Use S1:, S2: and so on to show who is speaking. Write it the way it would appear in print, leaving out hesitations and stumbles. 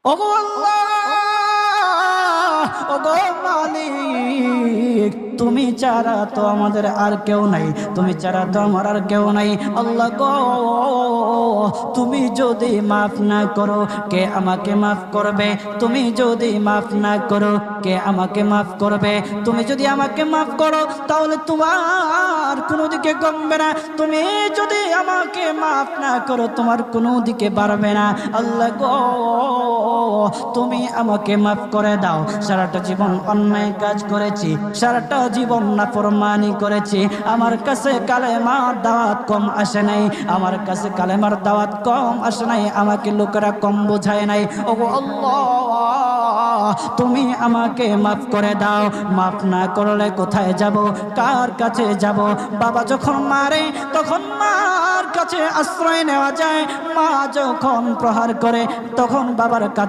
S1: ওগো আল্লাহ, ওগো মালিক, তুমি ছাড়া তো আমাদের আর কেউ নাই, তুমি ছাড়া তো আমার আর কেউ নাই। আল্লাহ গো, তুমি যদি মাফ না করো কে আমাকে মাফ করবে? তুমি যদি মাফ না করো কে আমাকে মাফ করবে? তুমি যদি আমাকে মাফ করো তাহলে তোমার কোনো দিকে কমবে না, তুমি যদি আমাকে মাফ না করো তোমার কোনো দিকে বাড়বে না। আল্লাহ গো, তুমি আমাকে মাফ করে দাও। সারাটা জীবন অন্যায় কাজ করেছি, সারাটা জীবন নাফরমানি করেছি, আমার কাছে কালেমার দাওয়াত কম আসে নাই, আমার কাছে কালেমার দাওয়াত কম আসে নাই, আমাকে লোকেরা কম বোঝায় নাই। ওগো আল্লাহ, তুমি আমাকে মাফ করে দাও। মাফ না করলে কোথায় যাব, কার কাছে যাব? বাবা যখন মারে তখন মার কাছে আশ্রয় নেওয়া যায়, মা যখন প্রহার করে তখন বাবার কাছে